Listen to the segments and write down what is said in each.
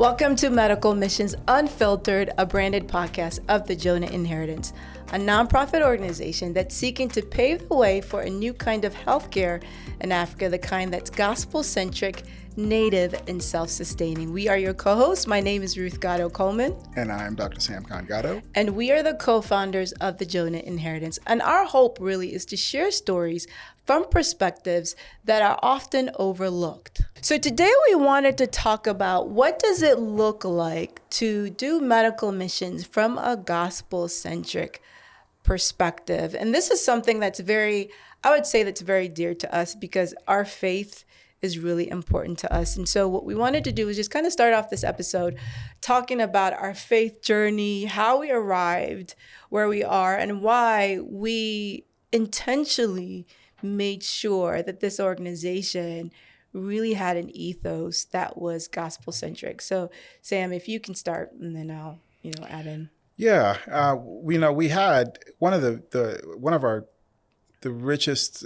Welcome to Medical Missions Unfiltered, a branded podcast of the Jonah Inheritance, a nonprofit organization that's seeking to pave the way for a new kind of healthcare in Africa, the kind that's gospel-centric, native, and self-sustaining. We are your co-hosts. My name is Ruth Gado Coleman. And I am Dr. Samkon Gado. And we are the co-founders of the Jonah Inheritance. And our hope really is to share stories from perspectives that are often overlooked. So today we wanted to talk about what does it look like to do medical missions from a gospel-centric perspective. And this is something that's very dear to us because our faith is really important to us. And so what we wanted to do is just kind of start off this episode talking about our faith journey, how we arrived where we are, and why we intentionally made sure that this organization really had an ethos that was gospel-centric. So Sam, if you can start, and then I'll, add in. Yeah, we had one of the richest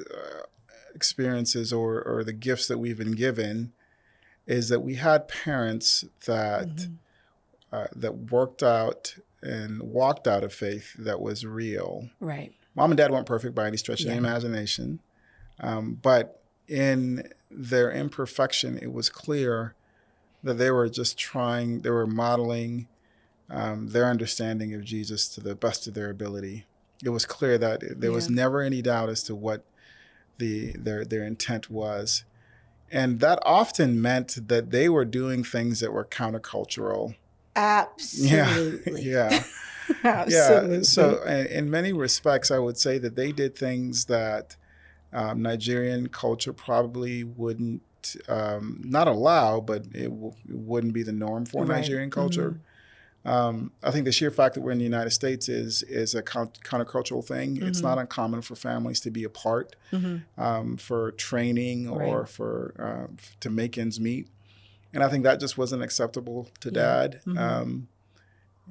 experiences or the gifts that we've been given is that we had parents that that worked out and walked out of faith that was real. Right. Mom and dad weren't perfect by any stretch of the imagination, but in their imperfection, it was clear that they were modeling their understanding of Jesus to the best of their ability. It was clear that there was never any doubt as to what their intent was. And that often meant that they were doing things that were countercultural. Absolutely. Yeah. Absolutely. Yeah. So in many respects, I would say that they did things that Nigerian culture probably wouldn't not allow, but it wouldn't be the norm for Nigerian culture. I think the sheer fact that we're in the United States is a countercultural thing. It's not uncommon for families to be apart for training or for to make ends meet. And I think that just wasn't acceptable to Dad.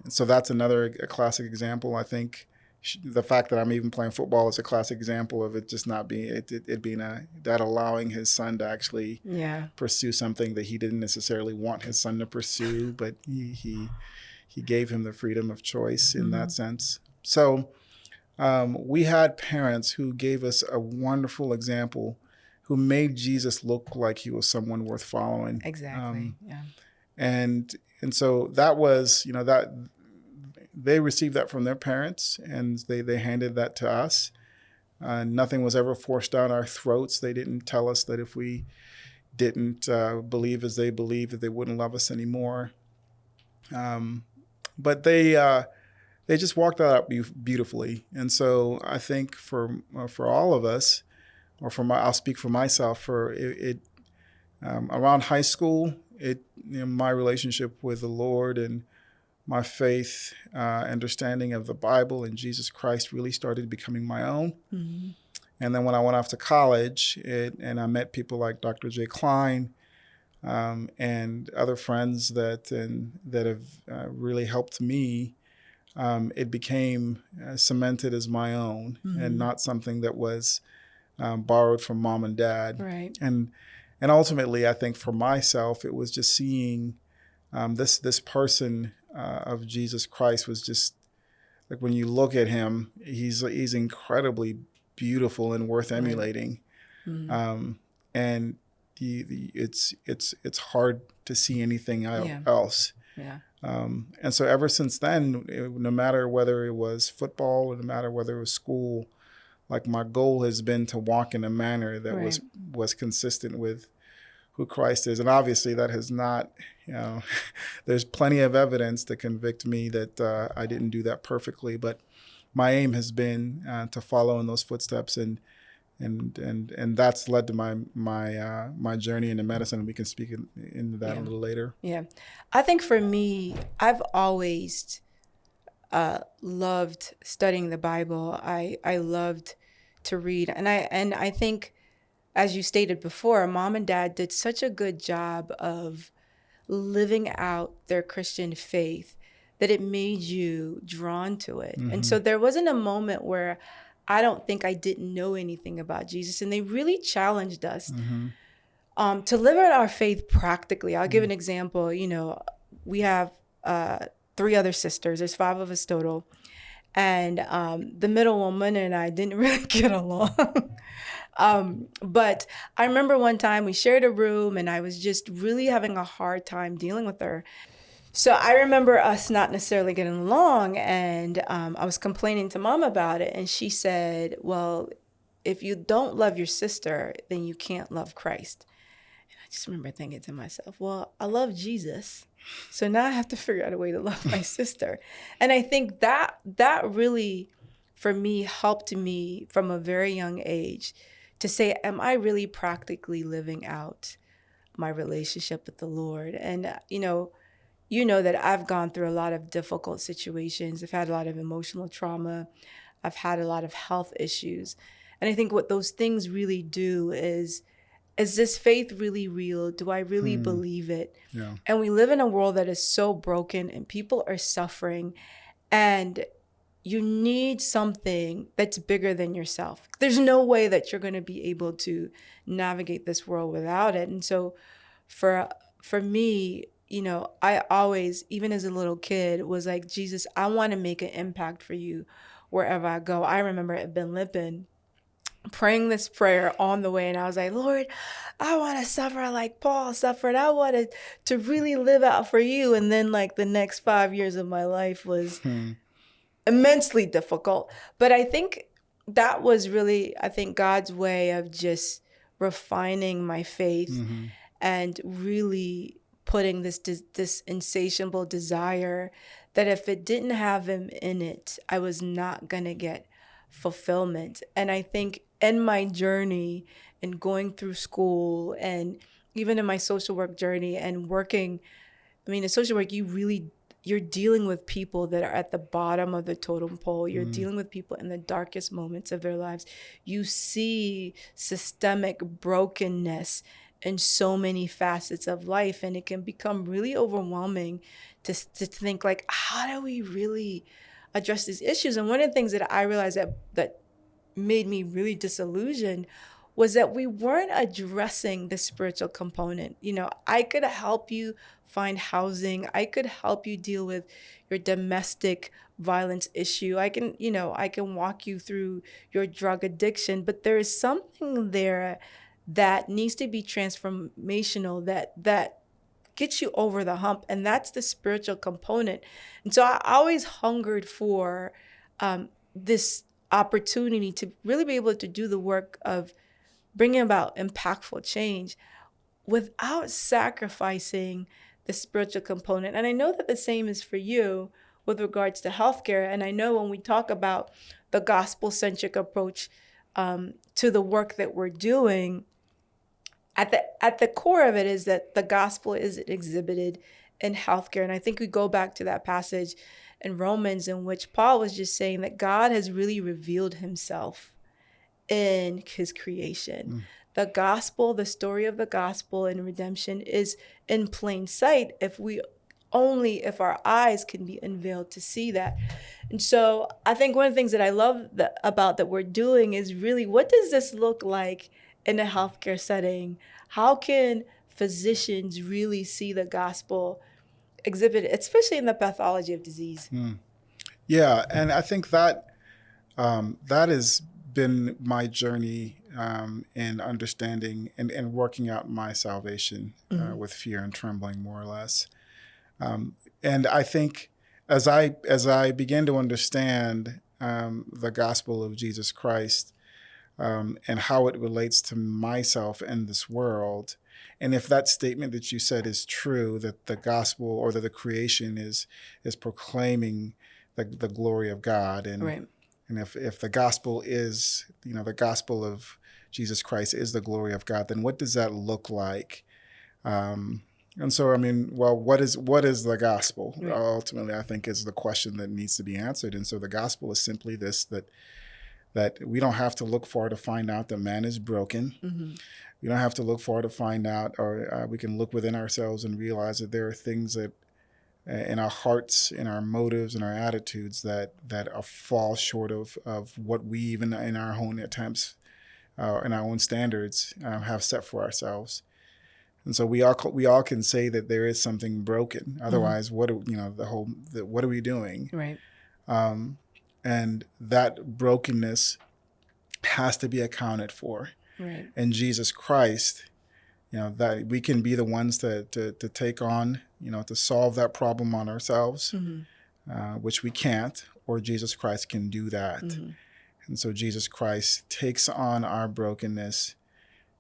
So that's a classic example. I think the fact that I'm even playing football is a classic example of it just not being it being Dad allowing his son to actually pursue something that he didn't necessarily want his son to pursue, but he gave him the freedom of choice in that sense. So we had parents who gave us a wonderful example, who made Jesus look like he was someone worth following. Exactly. And so that was, that they received that from their parents, and they handed that to us. Nothing was ever forced down our throats. They didn't tell us that if we didn't believe as they believed, that they wouldn't love us anymore. But they just walked that out beautifully. And so I think for all of us, I'll speak for myself, around high school, my relationship with the Lord and my faith, understanding of the Bible and Jesus Christ really started becoming my own. And then when I went off to college, and I met people like Dr. J. Klein, and other friends that have really helped me, it became cemented as my own and not something that was borrowed from mom and dad. Right. And ultimately, I think for myself, it was just seeing this person of Jesus Christ was just like, when you look at him, he's incredibly beautiful and worth emulating. And it's hard to see anything else. And so ever since then, no matter whether it was football or no matter whether it was school, like, my goal has been to walk in a manner that was consistent with who Christ is. And obviously that has not, there's plenty of evidence to convict me that I didn't do that perfectly, but my aim has been to follow in those footsteps, and that's led to my journey into medicine. And we can speak into that a little later. Yeah. I think for me, I've always loved studying the Bible. I loved to read. And I think, as you stated before, Mom and Dad did such a good job of living out their Christian faith that it made you drawn to it. And so there wasn't a moment where I don't think I didn't know anything about Jesus. And they really challenged us to live out our faith practically. I'll give an example. we have 3 other sisters. There's 5 of us total. And the middle woman and I didn't really get along. But I remember one time we shared a room and I was just really having a hard time dealing with her. So I remember us not necessarily getting along, and I was complaining to mom about it. And she said, well, if you don't love your sister, then you can't love Christ. And I just remember thinking to myself, well, I love Jesus. So now I have to figure out a way to love my sister. And I think that really, for me, helped me from a very young age to say, am I really practically living out my relationship with the Lord? And, you know that I've gone through a lot of difficult situations. I've had a lot of emotional trauma. I've had a lot of health issues. And I think what those things really do is this faith really real? Do I really believe it? Yeah. And we live in a world that is so broken and people are suffering, and you need something that's bigger than yourself. There's no way that you're going to be able to navigate this world without it. And so for me, I always, even as a little kid, was like, Jesus, I want to make an impact for you wherever I go. I remember at Ben Lippen praying this prayer on the way, and I was like, Lord, I want to suffer like Paul suffered. I wanted to really live out for you. And then like the next 5 years of my life was immensely difficult. But I think that was really, God's way of just refining my faith and really putting this insatiable desire that if it didn't have him in it, I was not going to get fulfillment. And I think in my journey and going through school and even in my social work journey and working, in social work, you're dealing with people that are at the bottom of the totem pole. You're dealing with people in the darkest moments of their lives. You see systemic brokenness in so many facets of life, and it can become really overwhelming to think like, how do we really address these issues? And one of the things that I realized that made me really disillusioned was that we weren't addressing the spiritual component. I could help you find housing. I could help you deal with your domestic violence issue. I can walk you through your drug addiction, but there is something there that needs to be transformational, that gets you over the hump, and that's the spiritual component. And so I always hungered for this opportunity to really be able to do the work of bringing about impactful change without sacrificing the spiritual component. And I know that the same is for you with regards to healthcare. And I know when we talk about the gospel-centric approach to the work that we're doing, at the core of it is that the gospel is exhibited in healthcare. And I think we go back to that passage in Romans in which Paul was just saying that God has really revealed himself in his creation. The gospel, the story of the gospel and redemption is in plain sight if our eyes can be unveiled to see that. And so I think one of the things that I love about that we're doing is really, what does this look like in a healthcare setting? How can physicians really see the gospel exhibited, especially in the pathology of disease? Yeah, and I think that that has been my journey in understanding and working out my salvation with fear and trembling, more or less. And I think as I began to understand the gospel of Jesus Christ and how it relates to myself and this world, and if that statement that you said is true, that the gospel or that the creation is proclaiming the glory of God, and Right. and if the gospel is, the gospel of Jesus Christ is the glory of God, then what does that look like? And so, what is the gospel? Right. Ultimately, I think is the question that needs to be answered. And so the gospel is simply this, that we don't have to look far to find out that man is broken. We don't have to look far to find out, or we can look within ourselves and realize that there are things that in our hearts, in our motives, and our attitudes that fall short of what we even in our own attempts, in our own standards, have set for ourselves. And so we all can say that there is something broken. Otherwise, what are, what are we doing? Right. And that brokenness has to be accounted for. Right. And Jesus Christ, that we can be the ones to take on, to solve that problem on ourselves, which we can't, or Jesus Christ can do that. And so Jesus Christ takes on our brokenness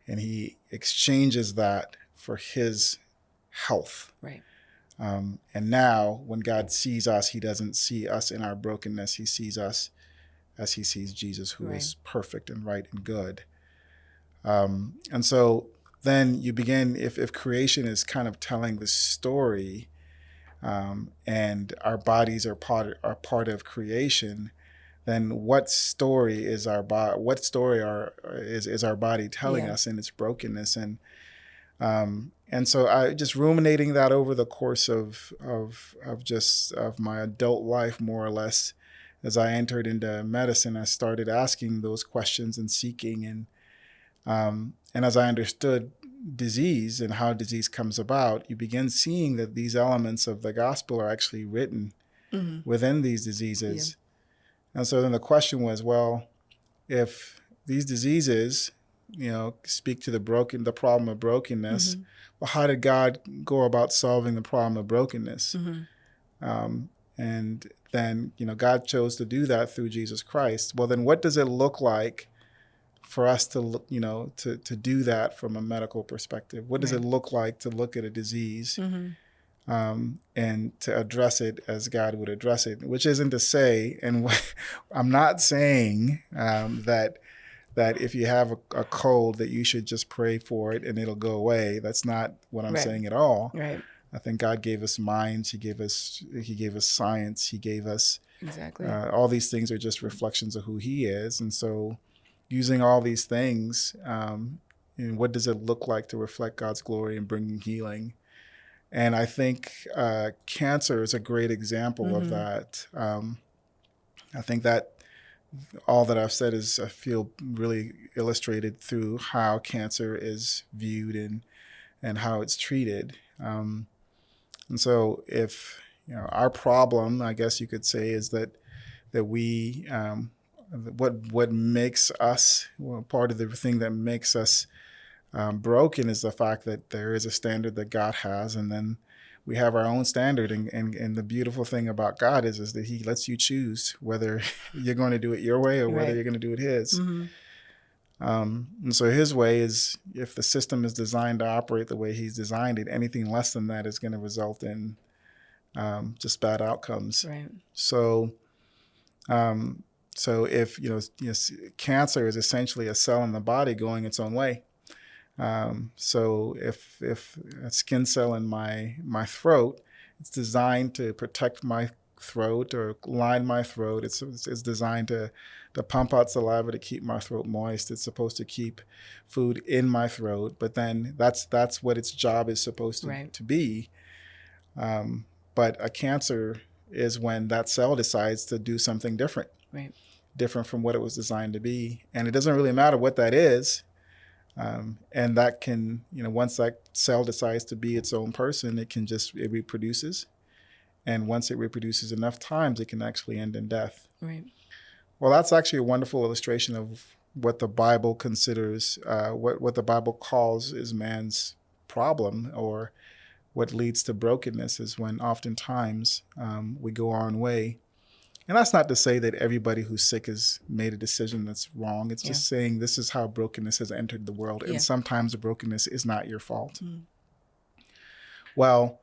and he exchanges that for his health. Right. And now when God sees us, he doesn't see us in our brokenness. He sees us as he sees Jesus, who is perfect and right and good. And so then you begin, if creation is kind of telling the story, and our bodies are part of creation, then what story is our body telling us in its brokenness? And so I just ruminating that over the course of my adult life, more or less, as I entered into medicine, I started asking those questions and seeking, and as I understood disease and how disease comes about, you begin seeing that these elements of the gospel are actually written within these diseases. And so then the question was, well, if these diseases, speak to the problem of brokenness, well, how did God go about solving the problem of brokenness? And then, God chose to do that through Jesus Christ. Well, then what does it look like for us to look, to do that from a medical perspective? What does it look like to look at a disease and to address it as God would address it? Which isn't to say, and I'm not saying that if you have a cold that you should just pray for it and it'll go away. That's not what I'm saying at all. Right. I think God gave us minds. He gave us science. He gave us all these things are just reflections of who he is. And so using all these things, and what does it look like to reflect God's glory and bringing healing? And I think cancer is a great example of that. I think that all that I've said is, I feel, really illustrated through how cancer is viewed and how it's treated. And so if, our problem, I guess you could say, is that we, what makes us, part of the thing that makes us broken is the fact that there is a standard that God has, and then we have our own standard. And the beautiful thing about God is that he lets you choose whether you're going to do it your way or whether you're going to do it his. And so his way is, if the system is designed to operate the way he's designed it, anything less than that is going to result in just bad outcomes. Right. So if, cancer is essentially a cell in the body going its own way. So if a skin cell in my throat, it's designed to protect my throat or line my throat. It's designed to pump out saliva to keep my throat moist. It's supposed to keep food in my throat, but then that's what its job is supposed to be. But a cancer is when that cell decides to do something different, different from what it was designed to be. And it doesn't really matter what that is. And that can, once that cell decides to be its own person, it reproduces. And once it reproduces enough times, it can actually end in death. Right. Well, that's actually a wonderful illustration of what the Bible considers, what the Bible calls is man's problem, or what leads to brokenness is when oftentimes we go our own way. And that's not to say that everybody who's sick has made a decision that's wrong. It's just saying this is how brokenness has entered the world. And sometimes the brokenness is not your fault. Well,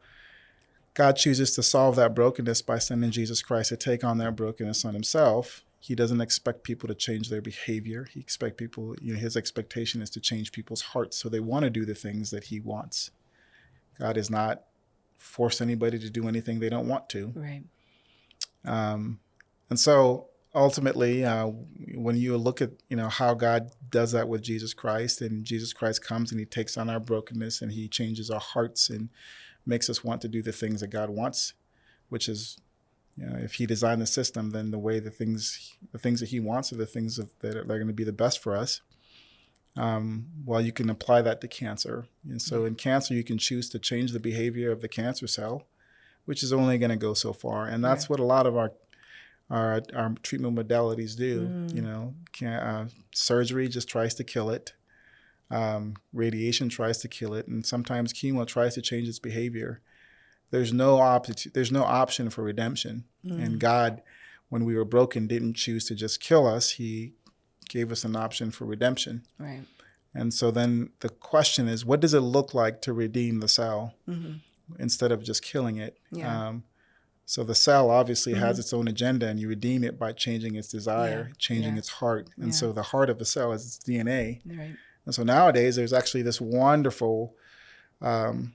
God chooses to solve that brokenness by sending Jesus Christ to take on that brokenness on himself. He doesn't expect people to change their behavior. He expects people, his expectation is to change people's hearts so they want to do the things that he wants. God has not forced anybody to do anything they don't want to. Right. And so ultimately, when you look at, how God does that with Jesus Christ, and Jesus Christ comes and he takes on our brokenness and he changes our hearts and makes us want to do the things that God wants, which is, if he designed the system, then the things that he wants are the things that are going to be the best for us. Well, you can apply that to cancer. And so in cancer, you can choose to change the behavior of the cancer cell, which is only going to go so far. And that's what a lot of our treatment modalities do. You know, surgery just tries to kill it. Radiation tries to kill it. And sometimes chemo tries to change its behavior. There's no option for redemption. And God, when we were broken, didn't choose to just kill us. He gave us an option for redemption. Right. And so then the question is, what does it look like to redeem the cell instead of just killing it? Yeah. So the cell obviously has its own agenda, and you redeem it by changing its desire, changing Yeah. its heart. And so the heart of the cell is its DNA. Right. And so nowadays there's actually this wonderful, and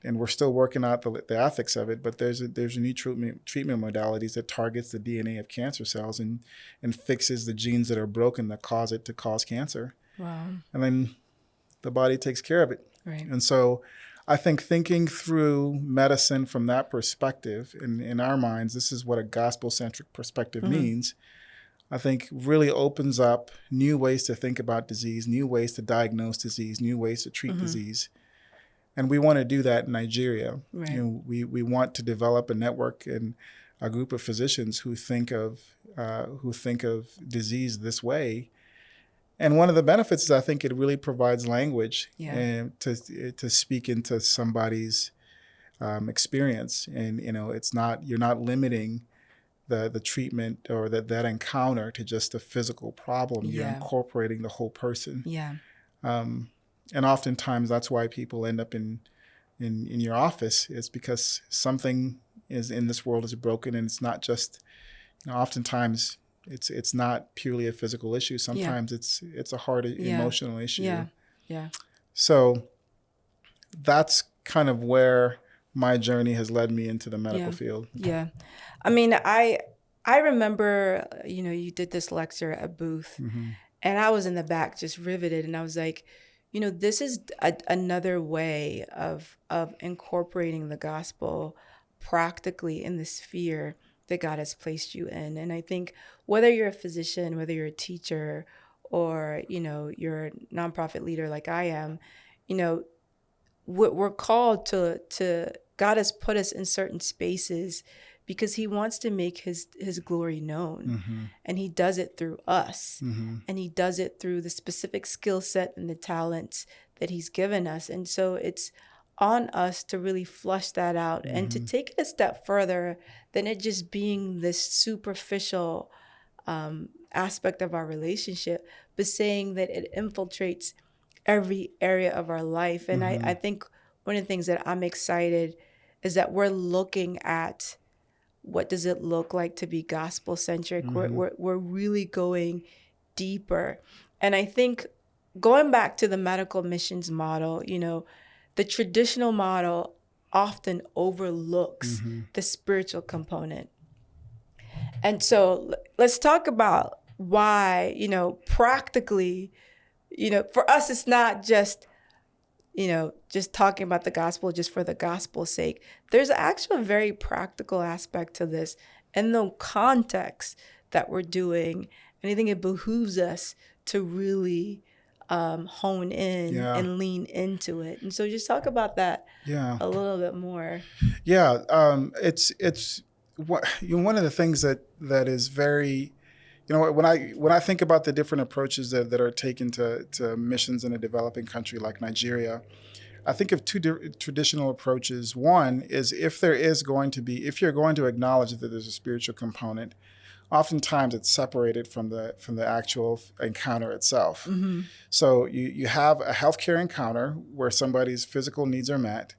we're still working out the ethics of it, but there's a new treatment modalities that targets the DNA of cancer cells and fixes the genes that are broken that cause it to cause cancer. Wow. And then the body takes care of it. Right. And so I think thinking through medicine from that perspective, in our minds, this is what a gospel-centric perspective means, I think really opens up new ways to think about disease, new ways to diagnose disease, new ways to treat disease. And we want to do that in Nigeria. Right. You know, we want to develop a network and a group of physicians who think of disease this way. And one of the benefits is I think it really provides language and to speak into somebody's experience. And you're not limiting the treatment or that encounter to just a physical problem. You're incorporating the whole person. Yeah. And oftentimes that's why people end up in your office. It's because something is in this world is broken, and it's not just. Oftentimes it's not purely a physical issue. Sometimes it's a hard emotional issue. Yeah. Yeah. So that's kind of where my journey has led me into the medical field. Yeah. I mean, I remember, you did this lecture at Booth, and I was in the back just riveted, and I was like, this is another way of incorporating the gospel practically in the sphere that God has placed you in. And I think whether you're a physician, whether you're a teacher, or, you're a nonprofit leader like I am, we're called to God has put us in certain spaces because he wants to make his glory known. And he does it through us. And he does it through the specific skill set and the talents that he's given us. And so it's on us to really flush that out and to take it a step further than it just being this superficial aspect of our relationship, but saying that it infiltrates every area of our life. And I think one of the things that I'm excited is that we're looking at what does it look like to be gospel-centric. We're really going deeper. And I think going back to the medical missions model, the traditional model often overlooks the spiritual component. And so let's talk about why, practically, for us, it's not just, just talking about the gospel just for the gospel's sake. There's actually a very practical aspect to this in the context that we're doing. And I think it behooves us to really hone in and lean into it. And so just talk about that a little bit more. Yeah, it's one of the things that is very, when I think about the different approaches that are taken to missions in a developing country like Nigeria, I think of two traditional approaches. One is if you're going to acknowledge that there's a spiritual component, oftentimes it's separated from the actual encounter itself. So you have a healthcare encounter where somebody's physical needs are met,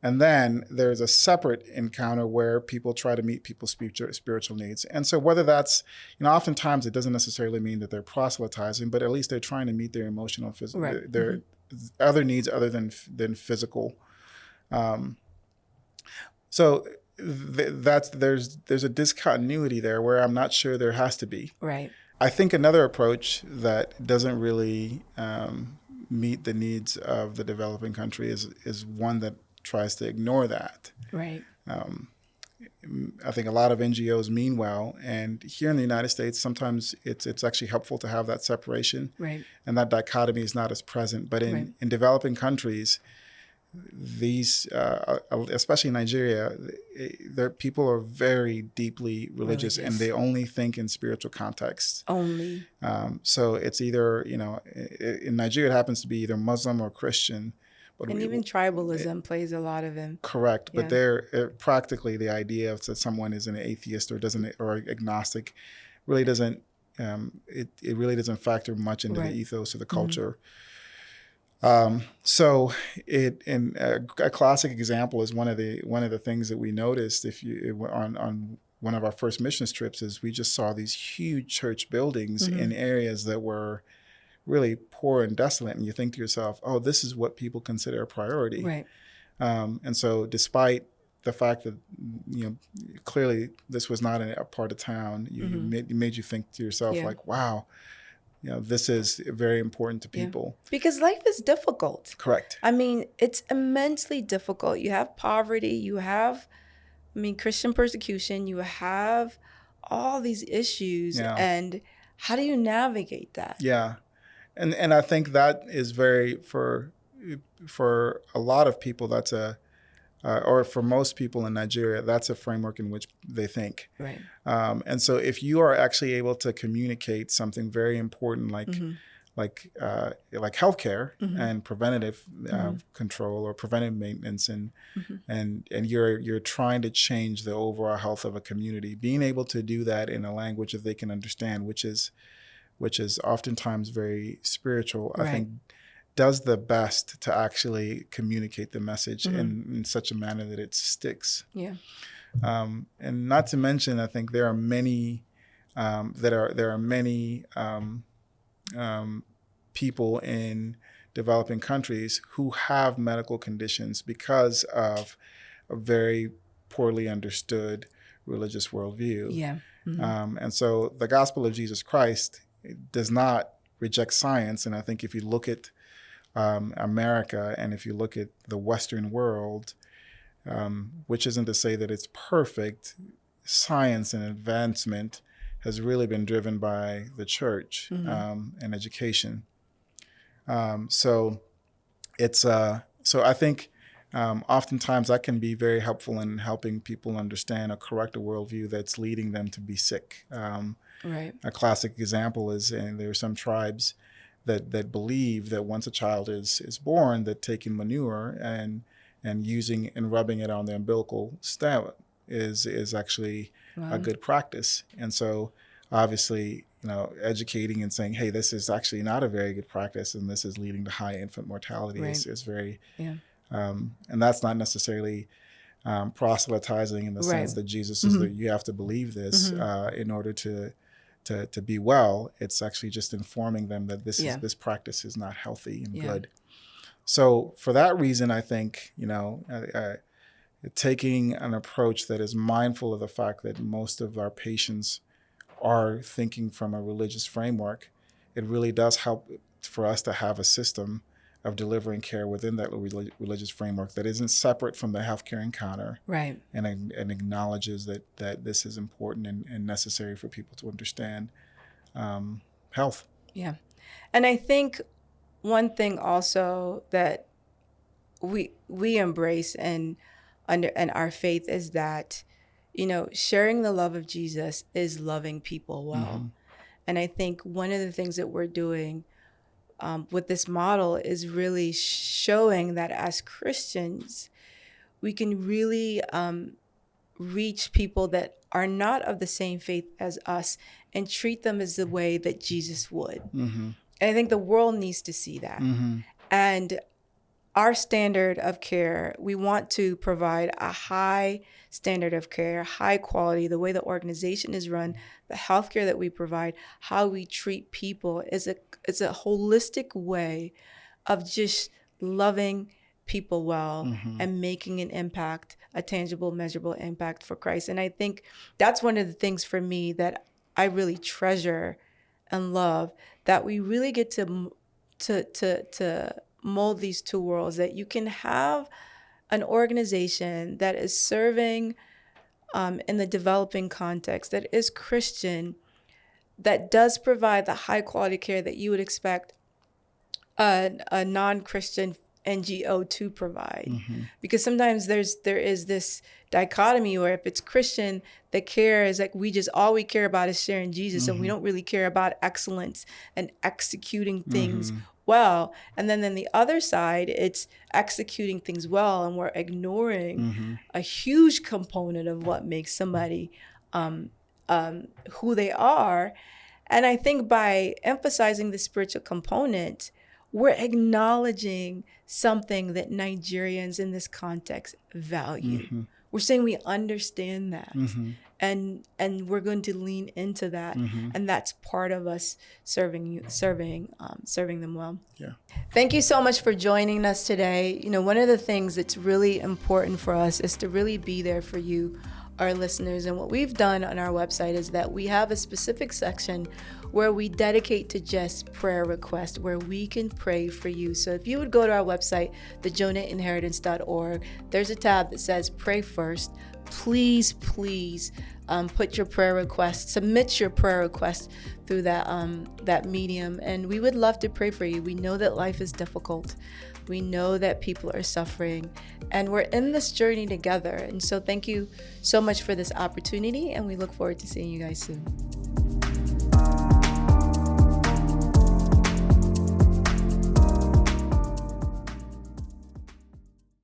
and then there's a separate encounter where people try to meet people's spiritual needs. And so whether that's, oftentimes it doesn't necessarily mean that they're proselytizing, but at least they're trying to meet their emotional, their other needs other than physical. So there's a discontinuity there where I'm not sure there has to be. Right. I think another approach that doesn't really meet the needs of the developing country is one that tries to ignore that. Right. I think a lot of NGOs mean well, and here in the United States, sometimes it's actually helpful to have that separation, Right. and that dichotomy is not as present. But in developing countries, these, especially Nigeria, their people are very deeply religious, and they only think in spiritual contexts. Only. So it's either, in Nigeria, it happens to be either Muslim or Christian. But And even tribalism plays a lot of it. Correct. Yeah. But they're practically the idea of that someone is an atheist or agnostic really doesn't, it really doesn't factor much into the ethos of the culture. So a classic example is one of the things that we noticed on one of our first missions trips is we just saw these huge church buildings in areas that were really poor and desolate, and you think to yourself, oh, this is what people consider a priority. Right. And so despite the fact that, clearly this was not a part of town, it made you think to yourself, like, wow, this is very important to people. Yeah. Because life is difficult. Correct. I mean, it's immensely difficult. You have poverty, you have, Christian persecution, you have all these issues. Yeah. And how do you navigate that? Yeah. And I think that is very, for a lot of people, that's or for most people in Nigeria, that's a framework in which they think. Right. And so if you are actually able to communicate something very important like healthcare and preventative control or preventive maintenance, and you're trying to change the overall health of a community, being able to do that in a language that they can understand, which is oftentimes very spiritual, I think does the best to actually communicate the message in such a manner that it sticks. Yeah. And not to mention, I think there are many people in developing countries who have medical conditions because of a very poorly understood religious worldview. Yeah. And so the gospel of Jesus Christ does not reject science. And I think if you look at America and if you look at the Western world, which isn't to say that it's perfect, science and advancement has really been driven by the church and education. So I think oftentimes that can be very helpful in helping people understand or correct a worldview that's leading them to be sick. Right. A classic example is, and there are some tribes that believe that once a child is born, that taking manure and using and rubbing it on the umbilical stem is actually a good practice. And so obviously, educating and saying, hey, this is actually not a very good practice and this is leading to high infant mortality is very, and that's not necessarily proselytizing in the sense that Jesus is that you have to believe this in order to be well. It's actually just informing them that this practice is not healthy and good. So for that reason, I think, taking an approach that is mindful of the fact that most of our patients are thinking from a religious framework, it really does help for us to have a system of delivering care within that religious framework that isn't separate from the healthcare encounter, right? And acknowledges that this is important and necessary for people to understand health. Yeah, and I think one thing also that we embrace and our faith is that, sharing the love of Jesus is loving people well, and I think one of the things that we're doing with this model is really showing that as Christians, we can really reach people that are not of the same faith as us and treat them as the way that Jesus would. And I think the world needs to see that. And our standard of care, we want to provide a high standard of care, high quality. The way the organization is run, the healthcare that we provide, how we treat people is a holistic way of just loving people well and making an impact, a tangible, measurable impact for Christ. And I think that's one of the things for me that I really treasure and love, that we really get to mold these two worlds, that you can have an organization that is serving in the developing context that is Christian, that does provide the high quality care that you would expect a non-Christian NGO to provide. Because sometimes there is this dichotomy where if it's Christian, the care is like all we care about is sharing Jesus, and we don't really care about excellence and executing things well. And then the other side, it's executing things well, and we're ignoring a huge component of what makes somebody who they are. And I think by emphasizing the spiritual component, we're acknowledging something that Nigerians in this context value. We're saying we understand that, and we're going to lean into that, and that's part of us serving them well. Yeah. Thank you so much for joining us today. One of the things that's really important for us is to really be there for you, our listeners. And what we've done on our website is that we have a specific section where we dedicate to just prayer requests, where we can pray for you. So if you would go to our website, thejonahinheritance.org, there's a tab that says Pray First. Please put your prayer request, submit your prayer request through that medium, and we would love to pray for you. We know that life is difficult. We know that people are suffering, and we're in this journey together. And so thank you so much for this opportunity, and we look forward to seeing you guys soon.